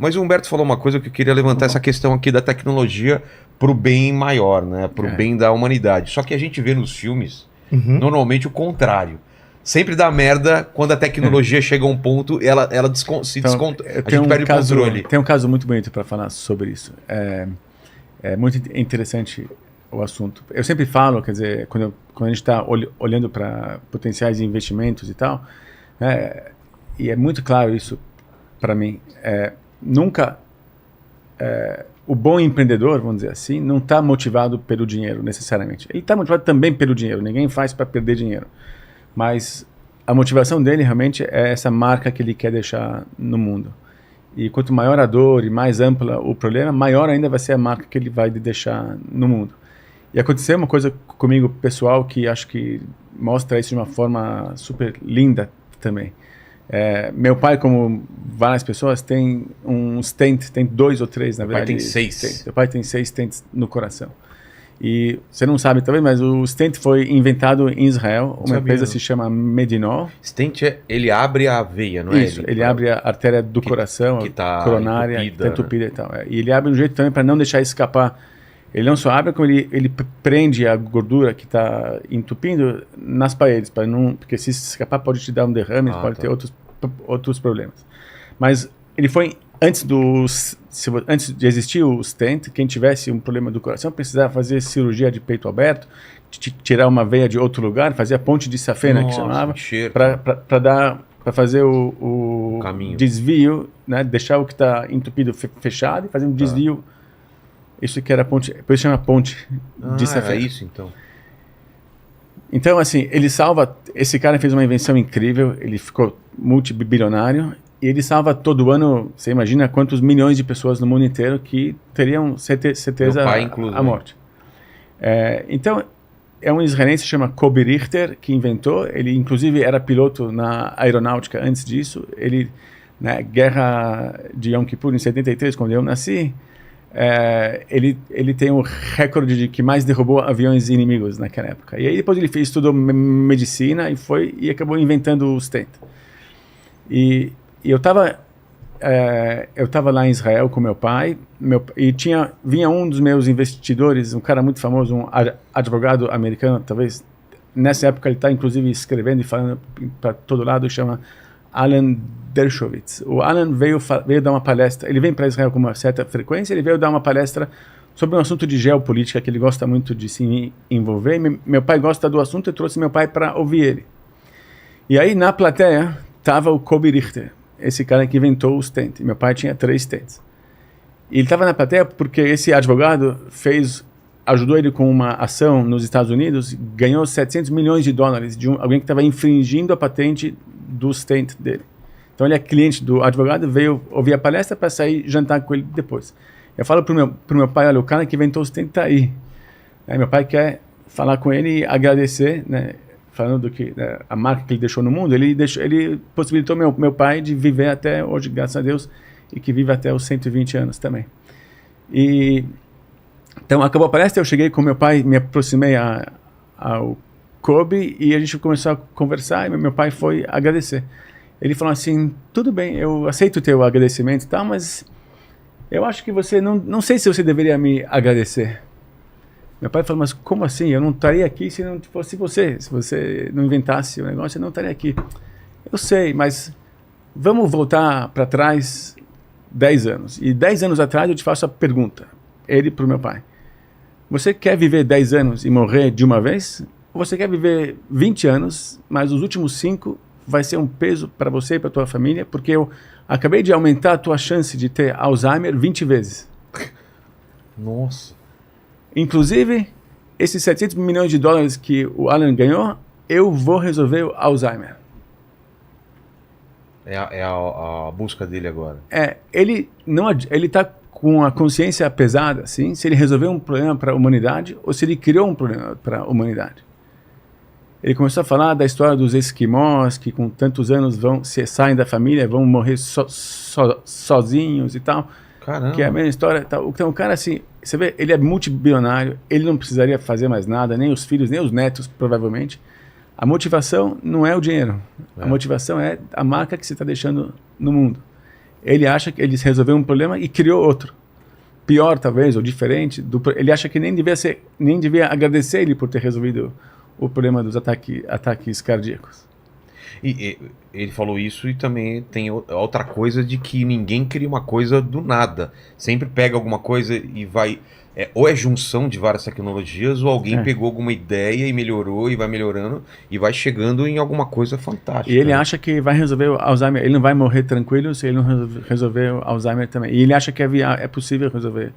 Mas o Humberto falou uma coisa que eu queria levantar, essa questão aqui da tecnologia pro bem maior, né? Pro bem da humanidade. Só que a gente vê nos filmes, normalmente o contrário. Sempre dá merda quando a tecnologia chega a um ponto e ela se desconta. A gente perde o controle. Tem um caso muito bonito para falar sobre isso. É muito interessante o assunto. Eu sempre falo, quer dizer, quando a gente está olhando para potenciais investimentos e tal, e é muito claro isso para mim, nunca o bom empreendedor, vamos dizer assim, não está motivado pelo dinheiro necessariamente. Ele está motivado também pelo dinheiro. Ninguém faz para perder dinheiro. Mas a motivação dele realmente é essa marca que ele quer deixar no mundo. E quanto maior a dor e mais ampla o problema, maior ainda vai ser a marca que ele vai deixar no mundo. E aconteceu uma coisa comigo pessoal que acho que mostra isso de uma forma super linda também. Meu pai, como várias pessoas, tem um stent, tem 2 ou 3 na verdade. Meu pai tem 6. Meu pai tem 6 stents no coração. E você não sabe talvez, mas o stent foi inventado em Israel. Uma empresa se chama Medinol. Stent, ele abre a veia, não é? Isso, ele abre a artéria do coração, que tá coronária, entupida, que está entupida, né? E tal. E ele abre de um jeito também para não deixar escapar. Ele não só abre, como ele prende a gordura que está entupindo nas paredes, para não, porque se escapar pode te dar um derrame, pode ter outros problemas. Mas ele foi antes de existir o stent, quem tivesse um problema do coração precisava fazer cirurgia de peito aberto, tirar uma veia de outro lugar, fazer a ponte de safena, que chamava, para fazer o desvio, né, deixar o que está entupido fechado e fazer um desvio. Isso que era ponte, por isso chama ponte de safena. É isso então. Então, assim, esse cara fez uma invenção incrível, ele ficou multibilionário. E ele salva todo ano, você imagina quantos milhões de pessoas no mundo inteiro que teriam certeza a morte. Então, é um israelense que se chama Kobi Richter, que inventou, ele inclusive era piloto na aeronáutica antes disso, ele, na guerra de Yom Kippur, em 73, quando eu nasci, ele tem o recorde de que mais derrubou aviões inimigos naquela época. E aí depois ele estudou medicina e acabou inventando o stent. E eu estava lá em Israel com meu pai, e vinha um dos meus investidores, um cara muito famoso, um advogado americano, talvez nessa época ele está inclusive escrevendo e falando para todo lado, chama Alan Dershowitz. O Alan veio dar uma palestra, ele vem para Israel com uma certa frequência, ele veio dar uma palestra sobre um assunto de geopolítica que ele gosta muito de se envolver. Meu pai gosta do assunto, eu trouxe meu pai para ouvir ele. E aí na plateia estava o Kobi Richter, esse cara que inventou o stent. Meu pai tinha 3 stents. E ele estava na plateia porque esse advogado ajudou ele com uma ação nos Estados Unidos, ganhou $700 milhões de alguém que estava infringindo a patente do stent dele. Então ele é cliente do advogado, veio ouvir a palestra para sair jantar com ele depois. Eu falo pro meu pai, olha, o cara que inventou o stent está aí. Aí meu pai quer falar com ele e agradecer, né? Falando do que a marca que ele deixou no mundo, ele possibilitou meu pai de viver até hoje, graças a Deus, e que vive até os 120 anos também. Então acabou a palestra, eu cheguei com meu pai, me aproximei ao Kobi e a gente começou a conversar e meu pai foi agradecer. Ele falou assim, tudo bem, eu aceito o teu agradecimento e tal, mas eu acho que você não sei se você deveria me agradecer. Meu pai falou, mas como assim? Eu não estaria aqui se não fosse você. Se você não inventasse o negócio, eu não estaria aqui. Eu sei, mas vamos voltar para trás 10 anos. E 10 anos atrás eu te faço a pergunta, ele para o meu pai. Você quer viver 10 anos e morrer de uma vez? Ou você quer viver 20 anos, mas os últimos 5 vai ser um peso para você e para tua família, porque eu acabei de aumentar a tua chance de ter Alzheimer 20 vezes. Nossa. Inclusive, esses $700 milhões que o Alan ganhou, eu vou resolver o Alzheimer. É a busca dele agora. Ele está com a consciência pesada, assim, se ele resolveu um problema para a humanidade ou se ele criou um problema para a humanidade. Ele começou a falar da história dos esquimós, que com tantos anos saem da família, vão morrer sozinhos e tal. Caramba. Que é a mesma história. Então o cara, assim, você vê, ele é multibilionário, ele não precisaria fazer mais nada, nem os filhos, nem os netos, provavelmente. A motivação não é o dinheiro. A motivação é a marca que você está deixando no mundo. Ele acha que ele resolveu um problema e criou outro. Pior, talvez, ou diferente. Ele acha que nem devia agradecer ele por ter resolvido o problema dos ataques cardíacos. E ele falou isso e também tem outra coisa de que ninguém cria uma coisa do nada. Sempre pega alguma coisa e vai... ou é junção de várias tecnologias, ou alguém pegou alguma ideia e melhorou e vai melhorando e vai chegando em alguma coisa fantástica. E ele acha que vai resolver o Alzheimer. Ele não vai morrer tranquilo se ele não resolver o Alzheimer também. E ele acha que é possível resolver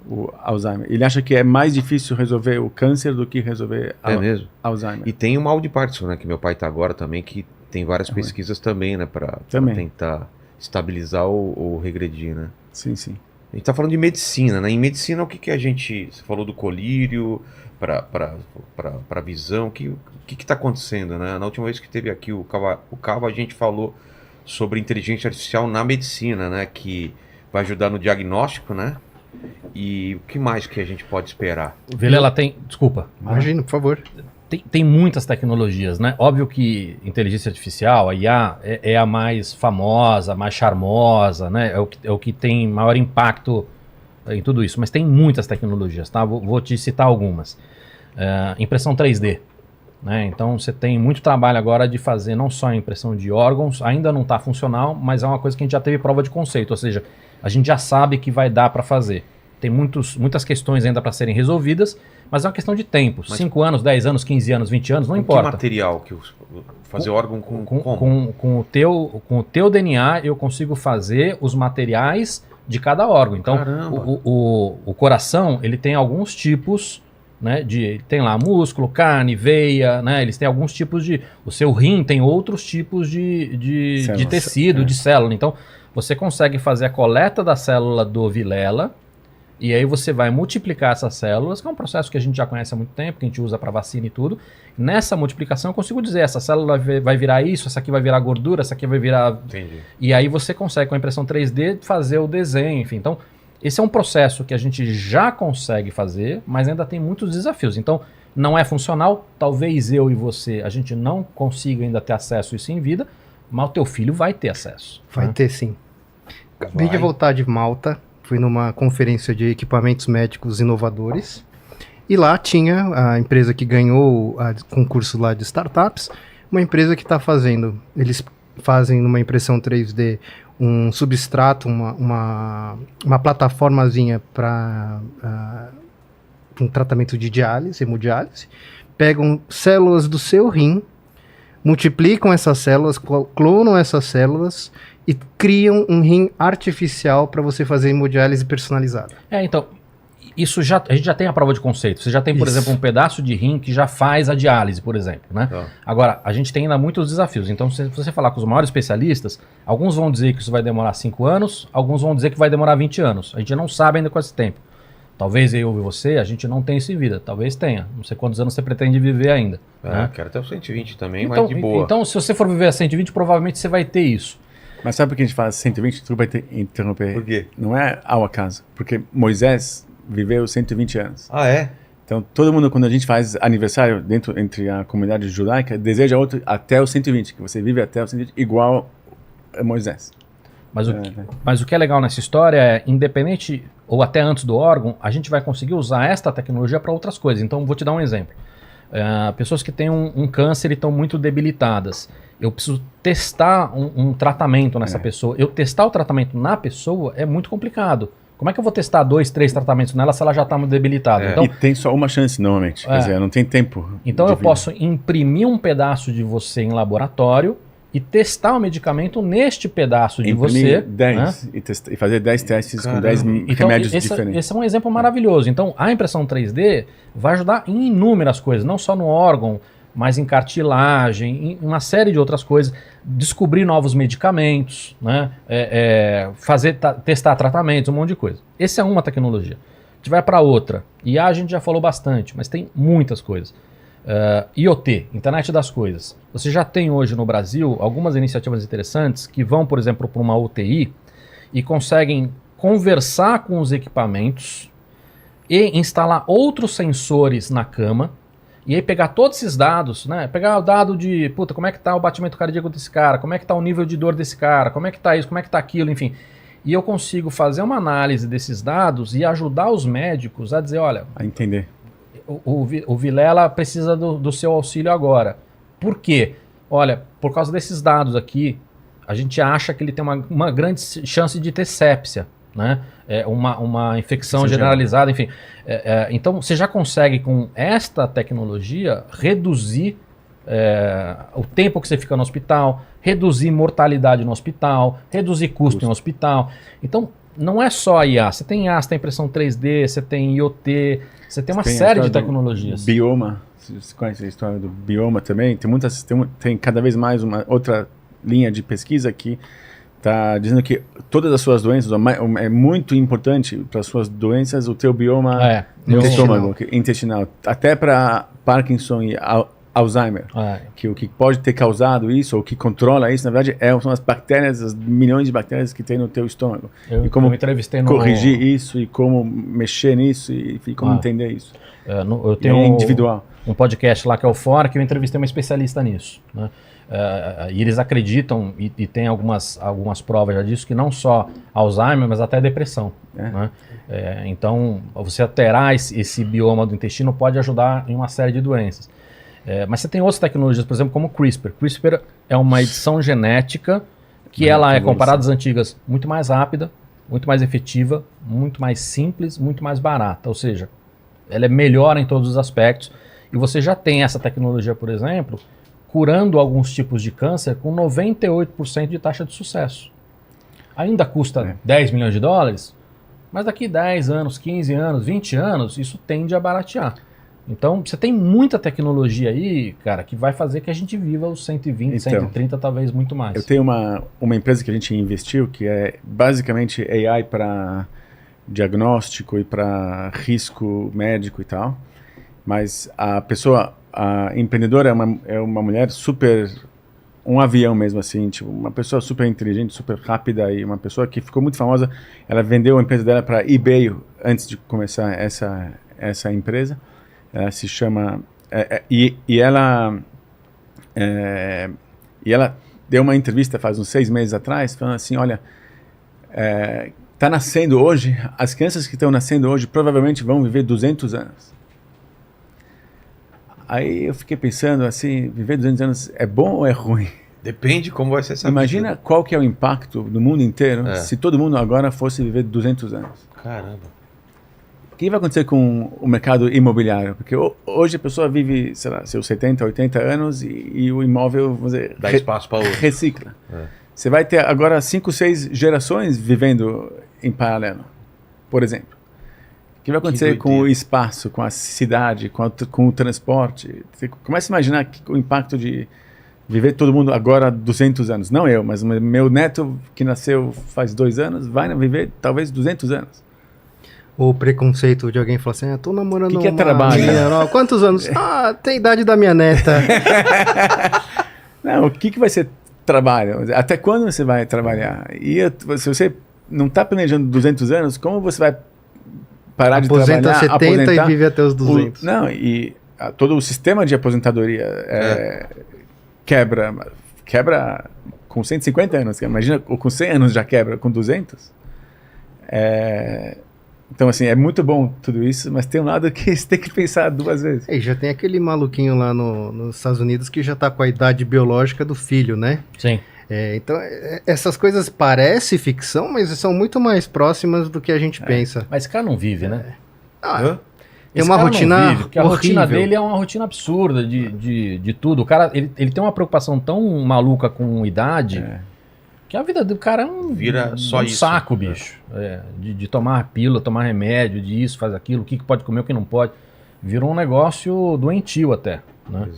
o Alzheimer. Ele acha que é mais difícil resolver o câncer do que resolver mesmo? Alzheimer. E tem o mal de Parkinson, né? Que meu pai está agora também, que tem várias pesquisas também, né? Para tentar estabilizar ou regredir, né? Sim, sim. A gente está falando de medicina, né? Em medicina, o que a gente... Você falou do colírio, para visão, o que está acontecendo, né? Na última vez que teve aqui o Cava, a gente falou sobre inteligência artificial na medicina, né? Que vai ajudar no diagnóstico, né? E o que mais que a gente pode esperar? Vilela tem... Desculpa. Imagina, por favor. Tem muitas tecnologias, né? Óbvio que inteligência artificial, a IA, é a mais famosa, mais charmosa, né? É o que tem maior impacto em tudo isso. Mas tem muitas tecnologias, tá? Vou te citar algumas. Impressão 3D. Né? Então você tem muito trabalho agora de fazer não só a impressão de órgãos, ainda não está funcional, mas é uma coisa que a gente já teve prova de conceito, ou seja, a gente já sabe que vai dar para fazer. Tem muitas questões ainda para serem resolvidas, mas é uma questão de tempo. 5 anos, 10 anos, 15 anos, 20 anos, não importa. Que material? Fazer órgão com o teu DNA eu consigo fazer os materiais de cada órgão. Então, o coração, ele tem alguns tipos, né, tem lá músculo, carne, veia, né, eles têm alguns tipos de... O seu rim tem outros tipos de tecido, de célula. Então, você consegue fazer a coleta da célula do Vilela, e aí você vai multiplicar essas células, que é um processo que a gente já conhece há muito tempo, que a gente usa para vacina e tudo. Nessa multiplicação eu consigo dizer, essa célula vai virar isso, essa aqui vai virar gordura, essa aqui vai virar... Entendi. E aí você consegue, com a impressão 3D, fazer o desenho, enfim. Então, esse é um processo que a gente já consegue fazer, mas ainda tem muitos desafios. Então, não é funcional. Talvez eu e você, a gente não consiga ainda ter acesso a isso em vida, mas o teu filho vai ter acesso. Vai ter, sim. Acabei de voltar de Malta. Fui numa conferência de equipamentos médicos inovadores e lá tinha a empresa que ganhou o concurso lá de startups, uma empresa que está fazendo, eles fazem numa impressão 3D um substrato, uma plataformazinha para um tratamento de diálise, hemodiálise, pegam células do seu rim, multiplicam essas células, clonam essas células e criam um rim artificial para você fazer hemodiálise personalizada. Então, a gente já tem a prova de conceito. Você já tem, por exemplo, um pedaço de rim que já faz a diálise, por exemplo, né? Agora, a gente tem ainda muitos desafios. Então, se você falar com os maiores especialistas, alguns vão dizer que isso vai demorar 5 anos, alguns vão dizer que vai demorar 20 anos. A gente não sabe ainda com esse tempo. Talvez eu e você, a gente não tenha isso em vida. Talvez tenha. Não sei quantos anos você pretende viver ainda. Né? Quero até os 120 também, mas de boa. Então, se você for viver a 120, provavelmente você vai ter isso. Mas sabe por que a gente fala 120? Tu vai interromper. Por quê? Não é ao acaso. Porque Moisés viveu 120 anos. Ah, é? Então, todo mundo, quando a gente faz aniversário entre a comunidade judaica, deseja outro até os 120, que você vive até os 120, igual a Moisés. Mas o que é legal nessa história é, independente ou até antes do órgão, a gente vai conseguir usar esta tecnologia para outras coisas. Então, vou te dar um exemplo. Pessoas que têm um câncer e estão muito debilitadas. Eu preciso testar um tratamento nessa pessoa. Eu testar o tratamento na pessoa é muito complicado. Como é que eu vou testar 2, 3 tratamentos nela se ela já está muito debilitada? Então, e tem só uma chance, normalmente. Quer dizer, não tem tempo. Então eu posso imprimir um pedaço de você em laboratório e testar o medicamento neste pedaço de você. 10 e fazer 10 testes com 10 remédios diferentes. Esse é um exemplo maravilhoso. Então, a impressão 3D vai ajudar em inúmeras coisas, não só no órgão, mas em cartilagem, em uma série de outras coisas. Descobrir novos medicamentos, né? Testar tratamentos, um monte de coisa. Essa é uma tecnologia. A gente vai para outra. E a gente já falou bastante, mas tem muitas coisas. IoT, Internet das Coisas. Você já tem hoje no Brasil algumas iniciativas interessantes que vão, por exemplo, para uma UTI e conseguem conversar com os equipamentos e instalar outros sensores na cama E aí pegar todos esses dados, né? Pegar o dado de, puta, como é que tá o batimento cardíaco desse cara, como é que tá o nível de dor desse cara, como é que tá isso, como é que tá aquilo, enfim. E eu consigo fazer uma análise desses dados e ajudar os médicos a dizer, olha... A entender. O Vilela precisa do seu auxílio agora. Por quê? Olha, por causa desses dados aqui, a gente acha que ele tem uma grande chance de ter sépsia, né? Uma infecção generalizada, enfim. Então, você já consegue, com esta tecnologia, reduzir o tempo que você fica no hospital, reduzir mortalidade no hospital, reduzir custo em hospital. Então, não é só IA. Você tem IA, você tem impressão 3D, você tem IoT, você tem uma série de tecnologias. Bioma, você conhece a história do bioma também? Tem cada vez mais uma outra linha de pesquisa que está dizendo que todas as suas doenças, é muito importante para as suas doenças o teu bioma no estômago, intestinal. Até para Parkinson e Alzheimer, que o que pode ter causado isso, ou que controla isso, na verdade, são as bactérias, as milhões de bactérias que tem no teu estômago. E como corrigir isso, e como mexer nisso, e como entender isso. Eu tenho individual. Um podcast lá que é o Fora, que eu entrevistei uma especialista nisso, né? E eles acreditam, e tem algumas provas já disso, que não só Alzheimer, mas até depressão. Né? Então, você alterar esse bioma do intestino pode ajudar em uma série de doenças. Mas você tem outras tecnologias, por exemplo, como o CRISPR. CRISPR é uma edição genética que ela é, comparada às antigas, muito mais rápida, muito mais efetiva, muito mais simples, muito mais barata. Ou seja, ela é melhor em todos os aspectos. E você já tem essa tecnologia, por exemplo, curando alguns tipos de câncer com 98% de taxa de sucesso. Ainda custa 10 milhões de dólares, mas daqui 10 anos, 15 anos, 20 anos, isso tende a baratear. Então, você tem muita tecnologia aí, cara, que vai fazer que a gente viva os 120, 130, talvez muito mais. Eu tenho uma empresa que a gente investiu, que é basicamente AI para diagnóstico e para risco médico e tal. Mas a empreendedora é uma mulher super... Um avião mesmo, assim, tipo, uma pessoa super inteligente, super rápida, e uma pessoa que ficou muito famosa. Ela vendeu a empresa dela para eBay antes de começar essa empresa. Ela se chama... E ela deu uma entrevista faz uns 6 meses atrás, falando assim, olha, tá nascendo hoje, as crianças que estão nascendo hoje provavelmente vão viver 200 anos. Aí eu fiquei pensando assim, viver 200 anos é bom ou é ruim? Depende como vai ser essa Imagina vida. Qual que é o impacto no mundo inteiro se todo mundo agora fosse viver 200 anos. Caramba. O que vai acontecer com o mercado imobiliário? Porque hoje a pessoa vive, sei lá, seus 70, 80 anos e o imóvel, vamos dizer, dá espaço para outro. Recicla. Você vai ter agora 5, 6 gerações vivendo em paralelo, por exemplo. O que vai acontecer com o espaço, com a cidade, com o transporte? Você começa a imaginar o impacto de viver todo mundo agora 200 anos. Não eu, mas meu neto que nasceu faz 2 anos vai viver talvez 200 anos. O preconceito de alguém falar assim, tô namorando que é trabalho? Menina, quantos anos? Tem a idade da minha neta. Não, o que vai ser trabalho? Até quando você vai trabalhar? E se você não está planejando 200 anos, como você vai parar de trabalhar, 70 e vive até os 200. Todo o sistema de aposentadoria quebra com 150 anos. Imagina, ou com 100 anos já quebra, com 200. Então, assim, é muito bom tudo isso, mas tem um lado que você tem que pensar 2 vezes. Já tem aquele maluquinho lá nos Estados Unidos que já tá com a idade biológica do filho, né? Sim. Então, essas coisas parecem ficção, mas são muito mais próximas do que a gente pensa. Mas esse cara não vive, né? Tem uma rotina porque a rotina dele é uma rotina absurda de tudo. O cara, ele tem uma preocupação tão maluca com idade que a vida do cara vira só isso. Saco, bicho. De tomar pílula, tomar remédio, de isso, faz aquilo, o que pode comer, o que não pode. Vira um negócio doentio até, né?